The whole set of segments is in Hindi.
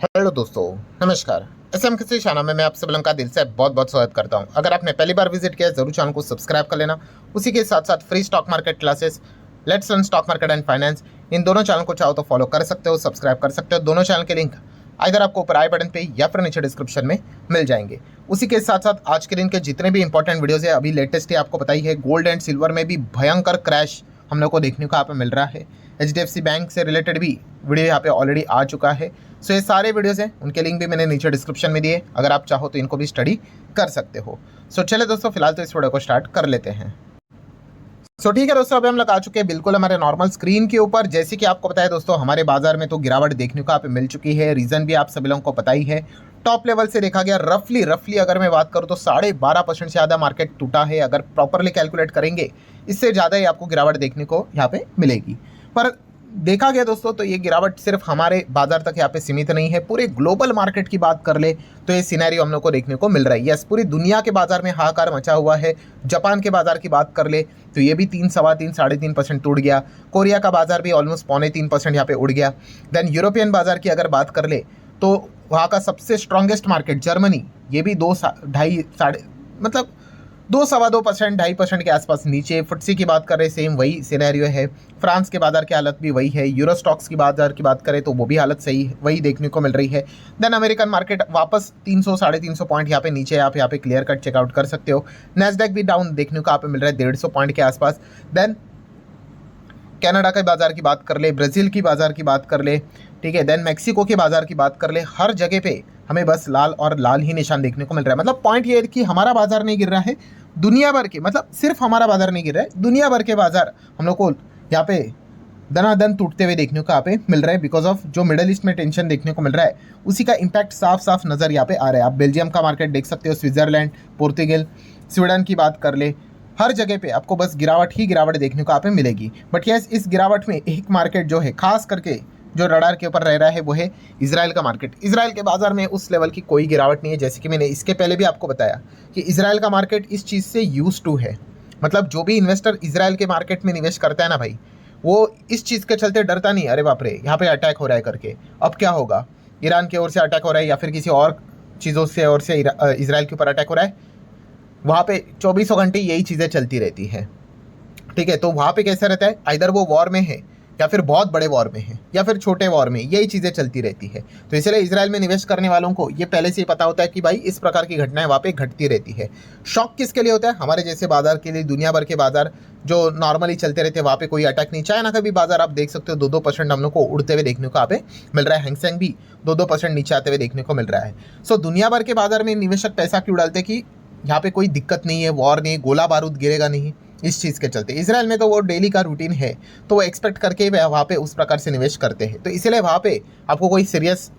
हेलो दोस्तों, नमस्कार। एसएम किसी चैनल में मैं आप सभी लोगों का दिल से बहुत बहुत स्वागत करता हूं। अगर आपने पहली बार विजिट किया है जरूर चैनल को सब्सक्राइब कर लेना। उसी के साथ साथ free stock market classes, let's learn stock market and finance, इन दोनों चैनल को चाहो तो फॉलो कर सकते हो, सब्सक्राइब कर सकते हो। दोनों चैनल के लिंक इधर आपको ऊपर आई बटन पे या फिर नीचे डिस्क्रिप्शन में मिल जाएंगे। उसी के साथ साथ आज के दिन के जितने भी इंपॉर्टेंट वीडियोज है, अभी लेटेस्ट ही आपको बताई है, गोल्ड एंड सिल्वर में भी भयंकर क्रैश हम लोग को देखने को यहाँ पे मिल रहा है। HDFC बैंक से रिलेटेड भी वीडियो यहाँ पे ऑलरेडी आ चुका है। सो ये सारे वीडियोस हैं, उनके लिंक भी मैंने नीचे डिस्क्रिप्शन में दिए, अगर आप चाहो तो इनको भी स्टडी कर सकते हो। सो चले दोस्तों, फिलहाल तो इस वीडियो को स्टार्ट कर लेते हैं। सो ठीक है दोस्तों, अभी हम लोग आ चुके हैं बिल्कुल हमारे नॉर्मल स्क्रीन के ऊपर। जैसे कि आपको बताया दोस्तों, हमारे बाजार में तो गिरावट देखने को यहाँ पे मिल चुकी है। रीजन भी आप सभी लोगों को पता ही है। टॉप लेवल से देखा गया रफली अगर मैं बात करूँ तो 12.5% से ज़्यादा मार्केट टूटा है। अगर प्रॉपरली कैलकुलेट करेंगे, इससे ज़्यादा ही आपको गिरावट देखने को यहाँ पे मिलेगी। पर देखा गया दोस्तों, तो ये गिरावट सिर्फ हमारे बाजार तक यहाँ पे सीमित नहीं है। पूरे ग्लोबल मार्केट की बात कर ले तो ये सिनेरियो हम लोग को देखने को मिल रहा है। यस, पूरी दुनिया के बाजार में हाहाकार मचा हुआ है। जापान के बाजार की बात कर ले तो ये भी 3, सवा 3, 3.5% टूट गया। कोरिया का बाजार भी ऑलमोस्ट 2.25% यहाँ पे उड़ गया। देन यूरोपियन बाजार की अगर बात कर ले तो वहाँ का सबसे स्ट्रॉन्गेस्ट मार्केट जर्मनी, ये भी 2, 2.5, साढ़े मतलब 2, सवा 2%, 2.5% के आसपास नीचे। फुट्सी की बात करें, सेम वही सिनेरियो है। फ्रांस के बाजार की हालत भी वही है। यूरो स्टॉक्स की बाजार की बात करें तो वो भी हालत सही वही देखने को मिल रही है। देन अमेरिकन मार्केट वापस 300, 350 पॉइंट यहाँ पे नीचे, आप यहाँ पे क्लियर कट चेकआउट कर सकते हो। नैस्डैक भी डाउन देखने को यहाँ पे मिल रहा है 150 पॉइंट के आसपास। देन कनाडा के बाजार की बात कर ले, ब्राज़ील की बाजार की बात कर ले, ठीक है। देन मैक्सिको के बाजार की बात कर ले, हर जगह पे हमें बस लाल और लाल ही निशान देखने को मिल रहा है। मतलब पॉइंट ये है कि हमारा बाजार नहीं गिर रहा है, दुनिया भर के, मतलब सिर्फ हमारा बाजार नहीं गिर रहा है, दुनिया भर के बाजार हम लोग को यहाँ पे दनादन टूटते हुए देखने को यहाँ पे मिल रहा है। बिकॉज ऑफ जो मिडल ईस्ट में टेंशन देखने को मिल रहा है, उसी का इम्पैक्ट साफ साफ नज़र यहाँ पे आ रहा है। आप बेल्जियम का मार्केट देख सकते हो, स्विट्जरलैंड, पोर्तुगल, स्वीडन की बात कर ले, हर जगह पे आपको बस गिरावट ही गिरावट देखने को यहाँ पे मिलेगी। बट यस, इस गिरावट में एक मार्केट जो है खास करके जो रडार के ऊपर रह रहा है, वो है इजराइल का मार्केट। इजराइल के बाजार में उस लेवल की कोई गिरावट नहीं है। जैसे कि मैंने इसके पहले भी आपको बताया कि इजराइल का मार्केट इस चीज़ से यूज टू है। मतलब जो भी इन्वेस्टर इजराइल के मार्केट में निवेश करता है ना भाई, वो इस चीज़ के चलते डरता नहीं, अरे बाप रे यहाँ पे अटैक हो रहा है करके, अब क्या होगा, ईरान की ओर से अटैक हो रहा है या फिर किसी और चीज़ों से ओर से इजराइल के ऊपर अटैक हो रहा है। वहाँ पे 24 घंटे यही चीज़ें चलती रहती है, ठीक है। तो वहाँ पे कैसा रहता है, इधर वो वॉर में है या फिर बहुत बड़े वॉर में है या फिर छोटे वॉर में, यही चीज़ें चलती रहती है। तो इसलिए इजराइल में निवेश करने वालों को ये पहले से ही पता होता है कि भाई इस प्रकार की घटनाएं वहाँ पे घटती रहती है। शॉक किसके लिए होता है, हमारे जैसे बाजार के लिए। दुनिया भर के बाजार जो नॉर्मली चलते रहते हैं वहाँ पे कोई अटैक नहीं। चाइना का भी बाजार आप देख सकते हो, 2-2% हम लोग को उड़ते हुए देखने को यहाँ पे मिल रहा है। हैंगसेंग भी 2-2% नीचे आते हुए देखने को मिल रहा है। सो दुनिया भर के बाजार में निवेशक पैसा क्यों डालते कि यहाँ पे कोई दिक्कत नहीं है, वॉर नहीं, गोला बारूद गिरेगा नहीं, इस चीज़ के चलते। इजराइल में तो वो डेली का रूटीन है, तो वो एक्सपेक्ट करके वहाँ पे उस प्रकार से निवेश करते हैं। तो इसलिए वहाँ पे आपको कोई सीरियस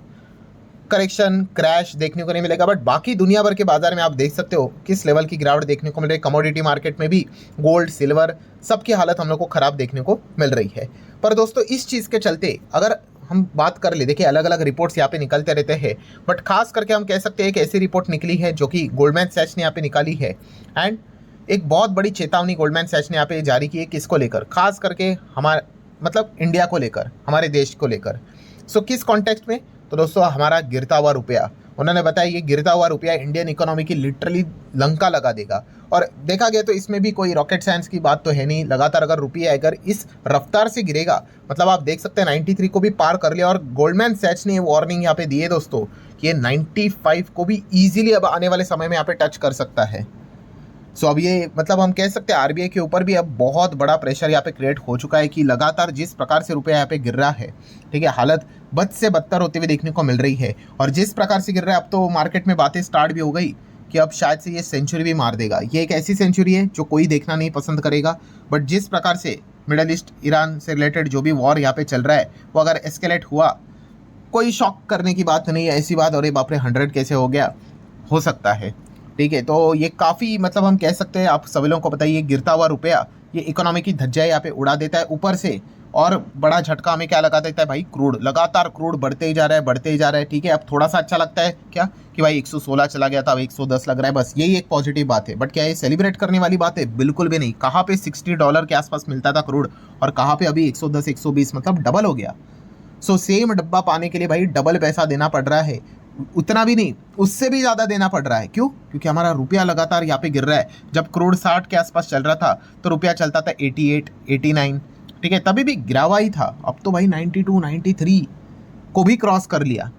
करेक्शन क्रैश देखने को नहीं मिलेगा। बट बाकी दुनिया भर के बाजार में आप देख सकते हो किस लेवल की गिरावट देखने को मिल रही है। कमोडिटी मार्केट में भी गोल्ड, सिल्वर, सबकी हालत हम लोग को खराब देखने को मिल रही है। पर दोस्तों इस चीज़ के चलते अगर हम बात कर ले, देखिए अलग अलग रिपोर्ट्स यहाँ पे निकलते रहते हैं, बट खास करके हम कह सकते हैं कि ऐसी रिपोर्ट निकली है जो कि गोल्डमैन सैच ने यहाँ पे निकाली है। एंड एक बहुत बड़ी चेतावनी गोल्डमैन सैच ने यहाँ पे जारी की है, किसको लेकर, खास करके हमारा मतलब इंडिया को लेकर, हमारे देश को लेकर। सो किस कॉन्टेक्स्ट में, तो दोस्तों हमारा गिरता हुआ रुपया, उन्होंने बताया ये गिरता हुआ रुपया इंडियन इकोनॉमी की लिटरली लंका लगा देगा। और देखा गया तो इसमें भी कोई रॉकेट साइंस की बात तो है नहीं। लगातार अगर रुपया अगर इस रफ्तार से गिरेगा, मतलब आप देख सकते हैं 93 को भी पार कर लिया। और गोल्डमैन सैच ने वार्निंग यहाँ पे दी है दोस्तों कि ये 95 को भी ईजिली अब आने वाले समय में यहाँ पे टच कर सकता है। सो अब ये मतलब हम कह सकते हैं आरबीआई के ऊपर भी अब बहुत बड़ा प्रेशर यहाँ पे क्रिएट हो चुका है कि लगातार जिस प्रकार से रुपया यहाँ पे गिर रहा है, ठीक है, हालत बद से बदतर होते हुए देखने को मिल रही है। और जिस प्रकार से गिर रहा है, अब तो मार्केट में बातें स्टार्ट भी हो गई कि अब शायद से ये सेंचुरी भी मार देगा। ये एक ऐसी सेंचुरी है जो कोई देखना नहीं पसंद करेगा। बट जिस प्रकार से मिडल ईस्ट, ईरान से रिलेटेड जो भी वॉर यहाँ पे चल रहा है, वो अगर एस्केलेट हुआ, कोई शॉक करने की बात नहीं है। ऐसी बात, अरे बाप रे 100 कैसे हो गया, हो सकता है, ठीक है। तो ये काफ़ी मतलब हम कह सकते हैं, आप सभी लोगों को बताइए, गिरता हुआ रुपया ये इकोनॉमी की धज्जियां यहाँ पे उड़ा देता है। ऊपर से और बड़ा झटका हमें क्या लगा देता है भाई, क्रूड। लगातार क्रूड बढ़ते ही जा रहा है, बढ़ते ही जा रहा है, ठीक है। अब थोड़ा सा अच्छा लगता है क्या कि भाई 116 चला गया था, अब 110 लग रहा है, बस यही एक पॉजिटिव बात है। बट क्या ये सेलिब्रेट करने वाली बात है? बिल्कुल भी नहीं। कहाँ पे $60 के आसपास मिलता था क्रूड और कहाँ पे अभी 110, 120, मतलब डबल हो गया। सो सेम डब्बा पाने के लिए भाई डबल पैसा देना पड़ रहा है, उतना भी नहीं, उससे भी ज़्यादा देना पड़ रहा है। क्यों? क्योंकि हमारा रुपया लगातार यहाँ पे गिर रहा है। जब करोड़ 60 के आसपास चल रहा था तो रुपया चलता था 88, 89, ठीक है, तभी भी गिरा हुआ ही था। अब तो भाई 92, 93 को भी क्रॉस कर लिया।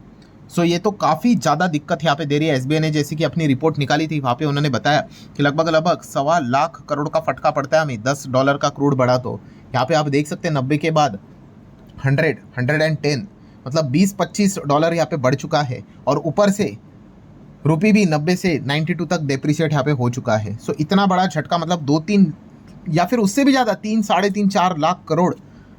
सो ये तो काफ़ी ज़्यादा दिक्कत यहाँ पे दे रही है। एसबीआई ने जैसे कि अपनी रिपोर्ट निकाली थी, वहाँ पे उन्होंने बताया कि लगभग लगभग 1.25 लाख करोड़ का फटका पड़ता है हमें $10 का क्रूड बढ़ा। तो यहाँ पे आप देख सकते हैं 90 के बाद 100, 110, मतलब $20-25 यहाँ पे बढ़ चुका है। और ऊपर से रुपये भी 90 से 92 तक डेप्रिशिएट यहाँ पे हो चुका है। सो इतना बड़ा झटका, मतलब 2-3 या फिर उससे भी ज़्यादा 3, 3.5, 4 लाख करोड़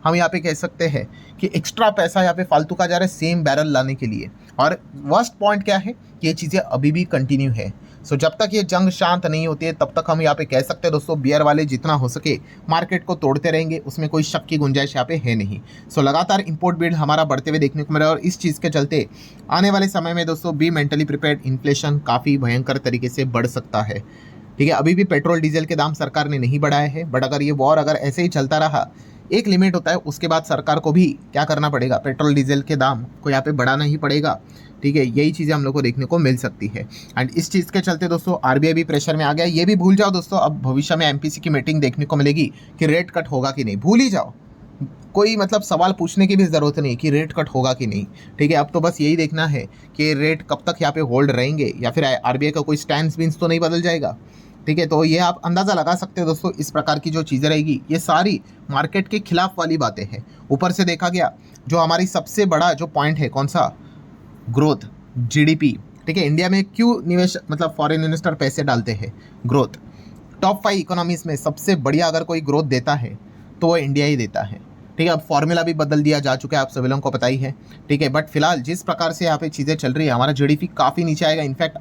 हम यहाँ पे कह सकते हैं कि एक्स्ट्रा पैसा यहाँ पे फालतू का जा रहा है सेम बैरल लाने के लिए। और वर्स्ट पॉइंट क्या है कि ये चीज़ें अभी भी कंटिन्यू है। सो जब तक ये जंग शांत नहीं होती है तब तक हम यहाँ पे कह सकते हैं दोस्तों, बियर वाले जितना हो सके मार्केट को तोड़ते रहेंगे, उसमें कोई शक की गुंजाइश यहाँ पे है नहीं। सो लगातार इंपोर्ट बिड हमारा बढ़ते हुए देखने को मिला और इस चीज़ के चलते आने वाले समय में दोस्तों बी मेंटली प्रिपेयर्ड, इन्फ्लेशन काफ़ी भयंकर तरीके से बढ़ सकता है। ठीक है, अभी भी पेट्रोल डीजल के दाम सरकार ने नहीं बढ़ाए हैं, बट अगर ये वॉर अगर ऐसे ही चलता रहा, एक लिमिट होता है, उसके बाद सरकार को भी क्या करना पड़ेगा, पेट्रोल डीजल के दाम को यहाँ पे बढ़ाना ही पड़ेगा। ठीक है, यही चीज़ें हम लोग को देखने को मिल सकती है। एंड इस चीज़ के चलते दोस्तों आरबीआई भी प्रेशर में आ गया। ये भी भूल जाओ दोस्तों, अब भविष्य में एमपीसी की मीटिंग देखने को मिलेगी कि रेट कट होगा कि नहीं, भूल ही जाओ। कोई मतलब सवाल पूछने की भी ज़रूरत नहीं कि रेट कट होगा कि नहीं। ठीक है, अब तो बस यही देखना है कि रेट कब तक यहाँ पे होल्ड रहेंगे या फिर आरबीआई का कोई स्टैंड बीन्स तो नहीं बदल जाएगा। ठीक है, तो ये आप अंदाज़ा लगा सकते हो दोस्तों, इस प्रकार की जो चीज़ें रहेगी ये सारी मार्केट के खिलाफ वाली बातें हैं। ऊपर से देखा गया जो हमारी सबसे बड़ा जो पॉइंट है, कौन सा, ग्रोथ, जीडीपी। ठीक है, इंडिया में क्यों निवेश मतलब फॉरेन इन्वेस्टर पैसे डालते हैं, ग्रोथ। टॉप 5 इकोनॉमीज में सबसे बढ़िया अगर कोई ग्रोथ देता है तो वो इंडिया ही देता है। ठीक है, अब फॉर्मूला भी बदल दिया जा चुका है, आप सभी लोगों को पता ही है। ठीक है, बट फिलहाल जिस प्रकार से यहाँ पे चीज़ें चल रही है, हमारा जीडीपी काफ़ी नीचे आएगा। इनफैक्ट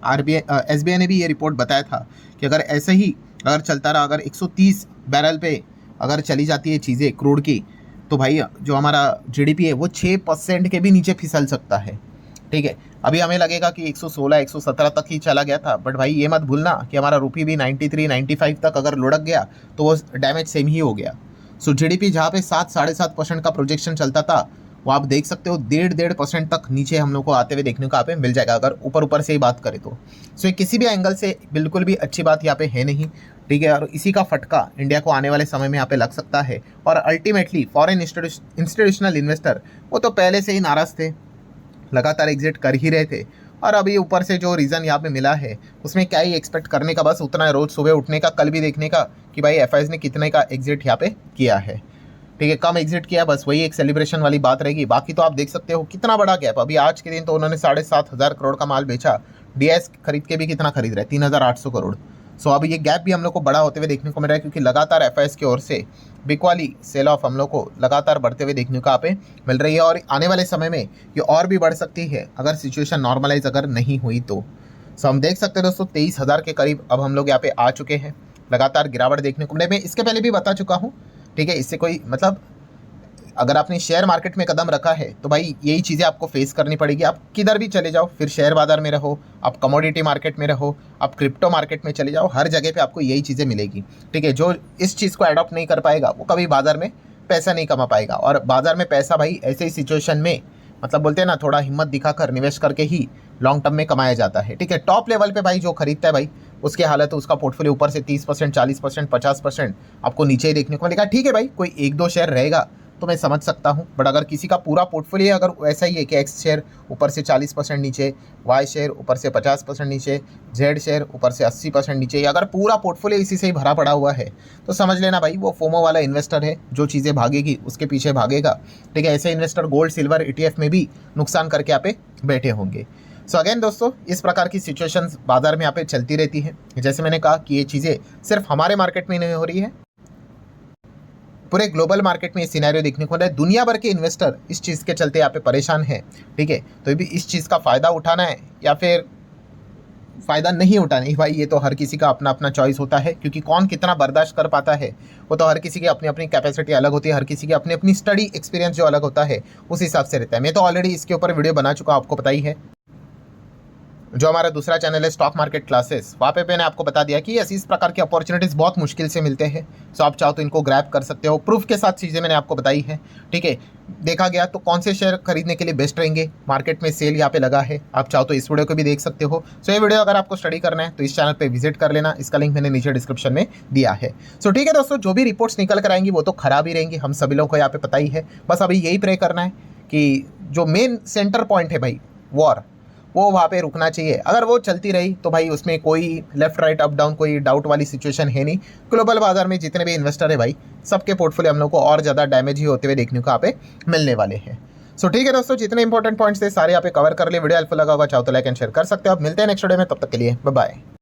एसबीआई ने भी ये रिपोर्ट बताया था कि अगर ऐसे ही अगर चलता रहा, अगर 130 बैरल पे अगर चली जाती है चीज़ें क्रूड की, तो भाई जो हमारा जीडीपी है वो 6% के भी नीचे फिसल सकता है। ठीक है, अभी हमें लगेगा कि 116, 117 तक ही चला गया था, बट भाई ये मत भूलना कि हमारा रुपये भी 93, 95 तक अगर लुढ़क गया तो वो डैमेज सेम ही हो गया। सो जीडीपी जहाँ पे 7-7.5% का प्रोजेक्शन चलता था, वो आप देख सकते हो 1.5% तक नीचे हम लोग को आते हुए देखने को यहाँ पे मिल जाएगा, अगर ऊपर से ही बात करें तो। सो किसी भी एंगल से बिल्कुल भी अच्छी बात यहाँ पे है नहीं। ठीक है, और इसी का फटका इंडिया को आने वाले समय में यहाँ पे लग सकता है। और अल्टीमेटली फॉरेन इंस्टीट्यूशनल इन्वेस्टर वो तो पहले से ही नाराज़ थे, लगातार एग्जिट कर ही रहे थे। और अभी ऊपर से जो रीज़न यहाँ पे मिला है उसमें क्या ही एक्सपेक्ट करने का, बस उतना है रोज़ सुबह उठने का, कल भी देखने का कि भाई एफआईज ने कितने का एग्जिट यहाँ पे किया है। ठीक है, कम एग्जिट किया, बस वही एक सेलिब्रेशन वाली बात रहेगी। बाकी तो आप देख सकते हो कितना बड़ा गैप। अभी आज के दिन तो उन्होंने 7,500 करोड़ का माल बेचा, डीएस खरीद के भी कितना खरीद रहे, 3,800 करोड़। सो अभी ये गैप भी हम लोग को बड़ा होते हुए देखने को मिल रहा है, क्योंकि लगातार एफआईएस की ओर से बिग वाली सेल ऑफ हम लोग को लगातार बढ़ते हुए देखने को यहाँ पे मिल रही है। और आने वाले समय में ये और भी बढ़ सकती है अगर सिचुएशन नॉर्मलाइज अगर नहीं हुई तो। सो हम देख सकते हैं दोस्तों 23,000 के करीब अब हम लोग यहाँ पे आ चुके हैं, लगातार गिरावट देखने को मिले। मैं इसके पहले भी बता चुका हूँ। ठीक है, इससे कोई मतलब अगर आपने शेयर मार्केट में कदम रखा है तो भाई यही चीज़ें आपको फेस करनी पड़ेगी। आप किधर भी चले जाओ, फिर शेयर बाजार में रहो, आप कमोडिटी मार्केट में रहो, आप क्रिप्टो मार्केट में चले जाओ, हर जगह पे आपको यही चीज़ें मिलेगी। ठीक है, जो इस चीज़ को अडॉप्ट नहीं कर पाएगा वो कभी बाजार में पैसा नहीं कमा पाएगा। और बाजार में पैसा भाई ऐसे ही सिचुएशन में मतलब बोलते हैं ना, थोड़ा हिम्मत दिखाकर निवेश करके ही लॉन्ग टर्म में कमाया जाता है। ठीक है, टॉप लेवल पे भाई जो खरीदता है भाई उसकी हालत, उसका पोर्टफोलियो ऊपर से 30%, 40%, 50% आपको नीचे ही देखने को मिलेगा। ठीक है भाई, कोई 1-2 शेयर रहेगा तो मैं समझ सकता हूँ, बट अगर किसी का पूरा पोर्टफोलियो अगर वैसा ही है कि एक्स शेयर ऊपर से 40% नीचे, वाई शेयर ऊपर से 50% नीचे, जेड शेयर ऊपर से 80% नीचे, अगर पूरा पोर्टफोलियो इसी से ही भरा पड़ा हुआ है तो समझ लेना भाई वो फोमो वाला इन्वेस्टर है, जो चीज़ें भागेगी उसके पीछे भागेगा। ठीक है, ऐसे इन्वेस्टर गोल्ड सिल्वर ETF में भी नुकसान करके यहाँ पे बैठे होंगे। सो अगेन दोस्तों, इस प्रकार की सिचुएशंस बाजार में यहाँ पे चलती रहती है। जैसे मैंने कहा कि ये चीज़ें सिर्फ हमारे मार्केट में नहीं हो रही है, पूरे ग्लोबल मार्केट में ये सिनेरियो देखने को मिल रहा है। दुनिया भर के इन्वेस्टर इस चीज़ के चलते यहाँ पे परेशान है। ठीक है, तो भी इस चीज़ का फ़ायदा उठाना है या फिर फ़ायदा नहीं उठाना है, भाई ये तो हर किसी का अपना अपना चॉइस होता है, क्योंकि कौन कितना बर्दाश्त कर पाता है वो तो हर किसी की अपनी अपनी कैपेसिटी अलग होती है, हर किसी की अपनी अपनी स्टडी एक्सपीरियंस जो अलग होता है उस हिसाब से रहता है। मैं तो ऑलरेडी इसके ऊपर वीडियो बना चुका हूँ, आपको पता ही है। जो हमारा दूसरा चैनल है स्टॉक मार्केट क्लासेस, वहाँ पे मैंने आपको बता दिया कि ऐसी इस प्रकार की अपॉर्चुनिटीज़ बहुत मुश्किल से मिलते हैं। सो आप चाहो तो इनको ग्रैब कर सकते हो। प्रूफ के साथ चीज़ें मैंने आपको बताई है। ठीक है, देखा गया तो कौन से शेयर खरीदने के लिए बेस्ट रहेंगे, मार्केट में सेल यहाँ पे लगा है। आप चाहो तो इस वीडियो को भी देख सकते हो। सो ये वीडियो अगर आपको स्टडी करना है तो इस चैनल पर विजिट कर लेना, इसका लिंक मैंने नीचे डिस्क्रिप्शन में दिया है। सो ठीक है दोस्तों, जो भी रिपोर्ट्स निकल कर आएंगी वो तो खराब ही रहेंगी, हम सभी लोगों को यहाँ पे पता ही है। बस अभी यही प्रे करना है कि जो मेन सेंटर पॉइंट है भाई, वॉर, वो वहाँ पे रुकना चाहिए। अगर वो चलती रही तो भाई उसमें कोई लेफ्ट राइट अप डाउन कोई डाउट वाली सिचुएशन है नहीं। ग्लोबल बाजार में जितने भी इन्वेस्टर है भाई, सबके पोर्टफोलियो हम लोग को और ज़्यादा डैमेज ही होते हुए देखने को यहाँ पे मिलने वाले हैं। सो ठीक है दोस्तों, जितने इंपॉर्टेंट पॉइंट्स थे सारे यहाँ पे कवर कर लिए। वीडियो हेल्पफुल लगा होगा चाहो तो लाइक एंड शेयर कर सकते हो। अब मिलते हैं नेक्स्ट वीडियो में, तब तक के लिए बाय बाय।